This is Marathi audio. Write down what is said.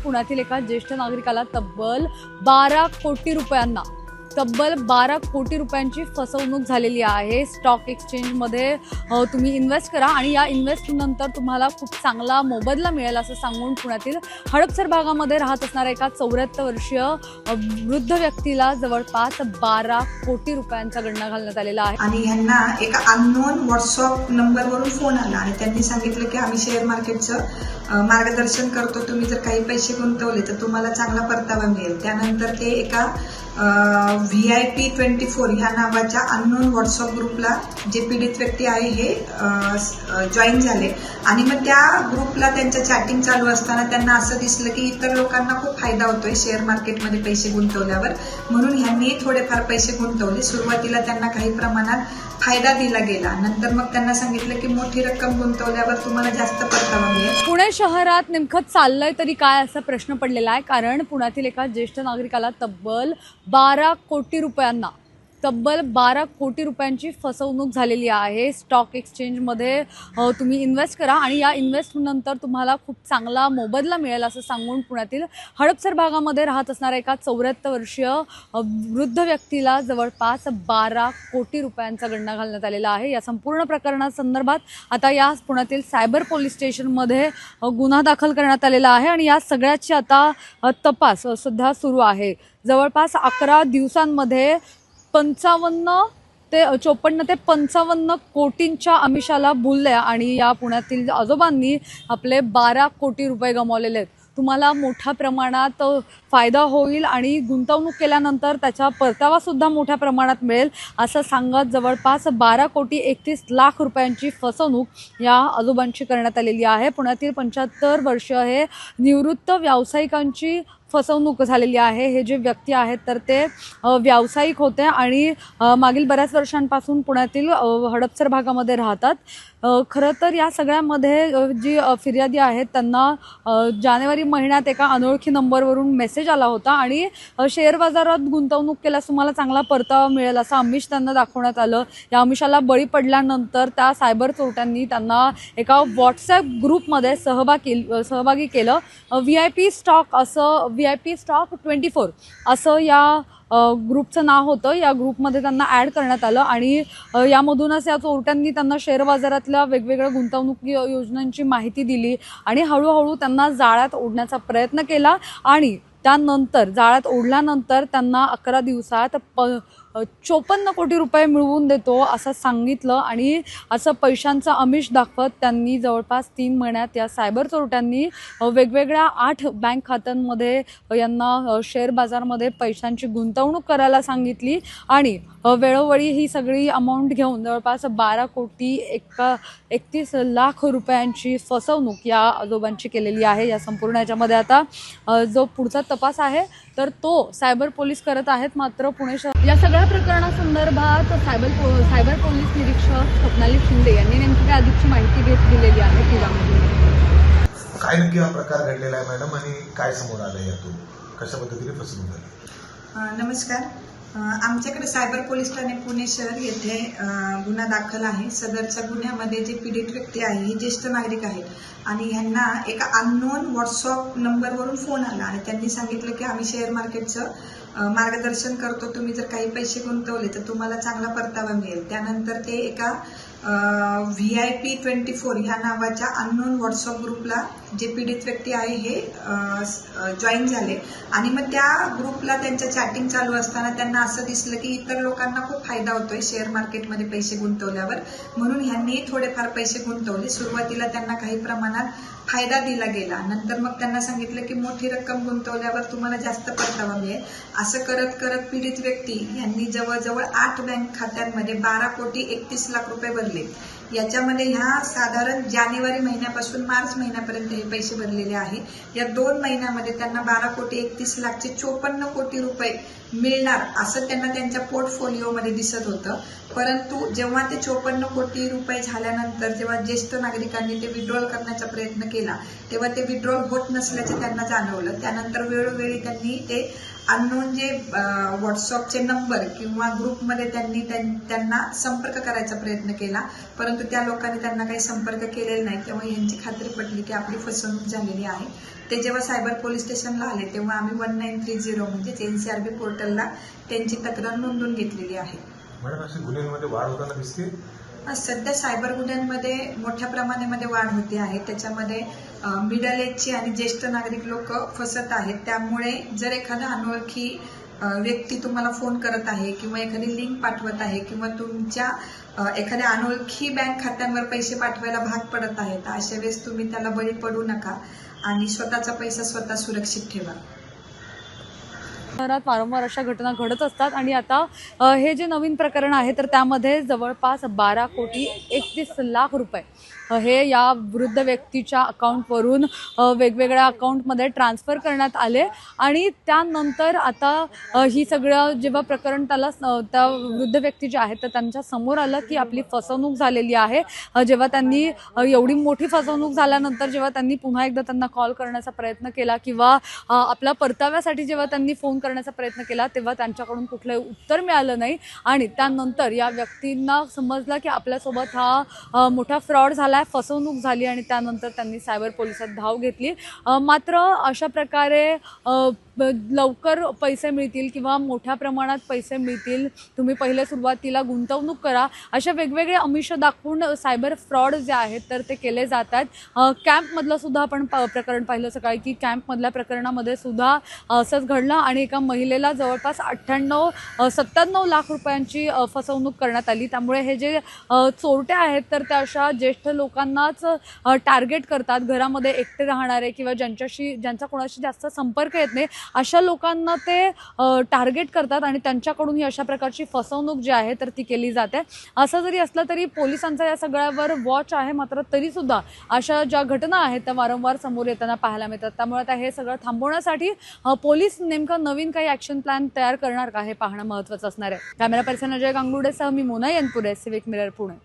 पुण्यातील एका ज्येष्ठ नागरिकाला तब्बल 12 कोटी रुपयांची फसवणूक झालेली आहे। स्टॉक एक्सचेंजमध्ये तुम्ही इन्व्हेस्ट करा आणि या इन्व्हेस्टनंतर तुम्हाला खूप चांगला मोबदला मिळेल असं सांगून पुण्यातील हडपसर भागामध्ये राहत असणाऱ्या एका 74 वर्षीय वृद्ध व्यक्तीला जवळपास 12 कोटी रुपयांचा गंडा घालण्यात आलेला आहे। आणि यांना एका अननोन व्हॉट्सअप नंबरवरून फोन आला आणि त्यांनी सांगितलं की आम्ही शेअर मार्केटचं मार्गदर्शन करतो, तुम्ही जर काही पैसे गुंतवले तर तुम्हाला चांगला परतावा मिळेल। त्यानंतर ते एका VIP 24 ह्या नावाच्या अननोन व्हॉट्सअप ग्रुपला जे पीडित व्यक्ती आहे हे जॉईन झाले आणि मग त्या ग्रुपला त्यांच्या चॅटिंग चालू असताना त्यांना असं दिसलं की इतर लोकांना खूप फायदा होतोय शेअर मार्केटमध्ये पैसे गुंतवल्यावर, म्हणून ह्यांनी थोडेफार पैसे गुंतवले। सुरुवातीला त्यांना काही प्रमाणात फायदा दिला गेला, नंतर मग त्यांना सांगितलं की मोठी रक्कम गुंतवल्यावर तुम्हाला जास्त परतावा मिळेल। पुणे शहरात नेमकं चाललंय तरी काय असा प्रश्न पडलेला आहे, कारण पुण्यातील एका ज्येष्ठ नागरिकाला तब्बल 12 कोटी रुपयांची फसवणूक झालेली आहे। स्टॉक एक्सचेंजमध्ये तुम्ही इन्व्हेस्ट करा आणि या इन्व्हेस्टनंतर तुम्हाला खूप चांगला मोबदला मिळेल असं सांगून पुण्यातील हडपसर भागामध्ये राहत असणाऱ्या एका 74 वर्षीय वृद्ध व्यक्तीला जवळपास 12 कोटी रुपयांचा गंडा घालण्यात आलेला आहे। या संपूर्ण प्रकरणासंदर्भात आता या पुण्यातील सायबर पोलीस स्टेशनमध्ये गुन्हा दाखल करण्यात आलेला आहे आणि या सगळ्याची आता तपास सध्या सुरू आहे। जवळपास 11 दिवसांमध्ये 54 ते 55 कोटींच्या आमिषाला भुलले आणि या पुण्यातील आजोबांनी आपले 12 कोटी रुपये गमावलेले आहेत। तुम्हाला मोठ्या प्रमाणात फायदा होईल आणि गुंतवणूक केल्यानंतर त्याचा परतावासुद्धा मोठ्या प्रमाणात मिळेल असं सांगत जवळपास 12 कोटी 31 लाख रुपयांची फसवणूक या आजोबांची करण्यात आलेली आहे। पुण्यातील 75 वर्ष हे निवृत्त व्यावसायिकांची फसवणूक झालेली आहे। हे जे व्यक्ती आहेत तर ते व्यावसायिक होते आणि मागील बऱ्याच वर्षांपासून पुण्यातील हडपसर भागामध्ये राहतात। खरं तर या सगळ्यामध्ये जी फिर्यादी आहेत त्यांना जानेवारी महिन्यात एका अनोळखी नंबरवरून मेसेज आला होता आणि शेअर बाजारात गुंतवणूक केल्यास तुम्हाला चांगला परतावा मिळेल असं आमिष त्यांना दाखवण्यात आलं। या आमिषाला बळी पडल्यानंतर त्या सायबर चोरट्यांनी त्यांना एका व्हॉट्सॲप ग्रुपमध्ये सहभागी केलं। VIP स्टॉक 24 असं या ग्रुपचं नाव होतं। या ग्रुपमध्ये त्यांना ॲड करण्यात आलं आणि यामधूनच या चोरट्यांनी त्यांना शेअर बाजारातल्या वेगवेगळ्या गुंतवणूक योजनांची माहिती दिली आणि हळूहळू त्यांना जाळ्यात ओढण्याचा प्रयत्न केला आणि त्यानंतर जाळ्यात ओढल्यानंतर त्यांना 11 दिवसात 54 कोटी रुपये मिळवून देतो असं सांगितलं आणि असं पैशांचं आमिष दाखवत त्यांनी जवळपास 3 महिन्यात या सायबर चोरट्यांनी वेगवेगळ्या 8 बँक खात्यांमध्ये यांना शेअर बाजारमध्ये पैशांची गुंतवणूक करायला सांगितली आणि वेळोवेळी ही सगळी अमाऊंट घेऊन जवळपास 12 कोटी 31 लाख रुपयांची फसवणूक या आजोबांची केलेली आहे। या संपूर्ण याच्यामध्ये आता जो पुढचा तपास आहे तर तो सायबर पोलीस करत आहेत। मात्र पुणे शहर या सगळ्या प्रकरणासंदर्भात सायबर पोलीस निरीक्षक स्वप्नाली शिंदे यांनी नेमकी काय अधिकची माहिती दिलेली आहे ती काय नक्की हा प्रकार घडलेला आहे मॅडम आणि काय समोर आलं यातून, कशा पद्धतीने फसवणूक झाली? नमस्कार, आमच्याकडे सायबर पोलीस ठाणे पुणे शहर येथे गुन्हा दाखल आहे। सदरच्या गुन्ह्यामध्ये जे पीडित व्यक्ती आहे हे ज्येष्ठ नागरिक आहेत आणि ह्यांना एका अननोन व्हॉट्सअप नंबरवरून फोन आला आणि त्यांनी सांगितलं की आम्ही शेअर मार्केटचं मार्गदर्शन करतो, तुम्ही जर काही पैसे गुंतवले तर तुम्हाला चांगला परतावा मिळेल। त्यानंतर ते एका VIP 24 ह्या नावाच्या अननोन व्हॉट्सअप ग्रुपला जे पीडित व्यक्ती आहे हे जॉईन झाले आणि मग त्या ग्रुपला त्यांच्या चॅटिंग चालू असताना त्यांना असं दिसलं की इतर लोकांना खूप फायदा होतोय शेअर मार्केटमध्ये पैसे गुंतवल्यावर, म्हणून ह्यांनी थोडेफार पैसे गुंतवले। सुरुवातीला त्यांना काही प्रमाणात फायदा दिला गेला, नंतर मग त्यांना सांगितलं की मोठी रक्कम गुंतवल्यावर तुम्हाला जास्त परतावा मिळेल। असं करत करत पीडित व्यक्ती यांनी जवळजवळ 8 बँक खात्यांमध्ये 12 कोटी 31 लाख रुपये भरले। याच्यामध्ये ह्या साधारण जानेवारी महिन्यापासून मार्च महिन्यापर्यंत हे पैसे भरलेले आहे। या 2 महिन्यामध्ये त्यांना 12 कोटी 31 लाखचे 54 कोटी रुपये मिळणार असं त्यांना त्यांच्या पोर्टफोलिओमध्ये दिसत होतं। परंतु जेव्हा ते 54 कोटी रुपये झाल्यानंतर जेव्हा ज्येष्ठ नागरिकांनी ते विड्रॉल करण्याचा प्रयत्न केला तेव्हा ते विड्रॉल होत नसल्याचे त्यांना जाणवलं। त्यानंतर वेळोवेळी त्यांनी ते अननोन जे व्हॉट्सअपचे नंबर किंवा ग्रुपमध्ये त्यांना संपर्क करायचा प्रयत्न केला, परंतु त्या लोकांनी त्यांना काही संपर्क केलेला नाही. तेव्हा यांची खात्री पटली की आपली फसवणूक झालेली आहे. ते जेव्हा सायबर पोलीस स्टेशनला आले तेव्हा आम्ही 1930 म्हणजेच NCRB पोर्टलला त्यांची तक्रार नोंदवून घेतलेली आहे. मॅडम अशी गुन्ह्यांमध्ये वाढ होताना दिसते? सध्या सायबर गुन्ह्यांमध्ये मोठ्या प्रमाणामध्ये वाढ होते आहे. त्याच्यामध्ये मिडल एजची आणि ज्येष्ठ नागरिक लोक फसत आहेत. त्यामुळे जर एखादा अनोळखी व्यक्ती तुम्हाला फोन करत आहे किंवा एखादी लिंक पाठवत आहे किंवा तुमच्या एखाद्या अनोळखी बँक खात्यांवर पैसे पाठवायला भाग पडत आहे, तर अशा वेळेस तुम्ही त्याला बळी पडू नका आणि स्वतःचा पैसा स्वतः सुरक्षित ठेवा. शहरात वारंवार अशा घटना घडत असतात आणि आता हे जे नवीन प्रकरण आहे तर त्यामध्ये जवळपास 12,31,00,000 रुपये हे या वृद्ध व्यक्तीच्या अकाउंटवरून वेगवेगळ्या अकाउंटमध्ये ट्रान्सफर करण्यात आले आणि त्यानंतर आता ही सगळं जेव्हा प्रकरण त्या वृद्ध व्यक्ती जे आहेत तर त्यांच्या समोर आलं की आपली फसवणूक झालेली आहे. जेव्हा त्यांनी एवढी मोठी फसवणूक झाल्यानंतर जेव्हा त्यांनी पुन्हा एकदा त्यांना कॉल करण्याचा प्रयत्न केला किंवा आपल्या परताव्यासाठी जेव्हा त्यांनी फोन करण्याचा प्रयत्न केला तेव्हा त्यांच्याकडून कुठलंही उत्तर मिळालं नाही आणि त्यानंतर या व्यक्तींना समजलं की आपल्यासोबत हा मोठा फ्रॉड झाला, फसवणूक झाली आणि त्यानंतर त्यांनी सायबर पोलिसात धाव घेतली. मात्र अशा प्रकारे लवकर पैसे मिळतील किंवा मोठ्या प्रमाणात पैसे मिळतील, तुम्ही पहिले सुरुवातीला गुंतवणूक करा, अशा वेगवेगळे आमिष दाखवून सायबर फ्रॉड जे आहेत तर ते केले जातात. कॅम्पमधलं सुद्धा आपण प्रकरण पाहिलं सकाळी की कॅम्पमधल्या प्रकरणामध्ये सुद्धा असंच घडलं आणि एका महिलेला जवळपास 97 लाख रुपयांची फसवणूक करण्यात आली. त्यामुळे हे जे चोरटे आहेत तर त्या अशा ज्येष्ठ लोकांनाच टार्गेट करतात, घरामध्ये एकटे राहणारे किंवा ज्यांचा कोणाशी जास्त संपर्क येत नाही अशा लोकांना ते टार्गेट करतात आणि त्यांच्याकडून ही अशा प्रकारची फसवणूक जी आहे तर ती केली जाते. असं जरी असलं तरी पोलिसांचा या सगळ्यावर वॉच आहे, मात्र तरीसुद्धा अशा ज्या घटना आहेत त्या वारंवार समोर येताना पाहायला मिळतात. त्यामुळे आता हे सगळं थांबवण्यासाठी पोलीस नेमकं नवीन काही ॲक्शन प्लॅन तयार करणार का हे पाहणं महत्त्वाचं असणार आहे. कॅमेरा पर्सन अजय गांगुर्डेसह मी मोना यनपुरे, सिविक मिरर, पुणे.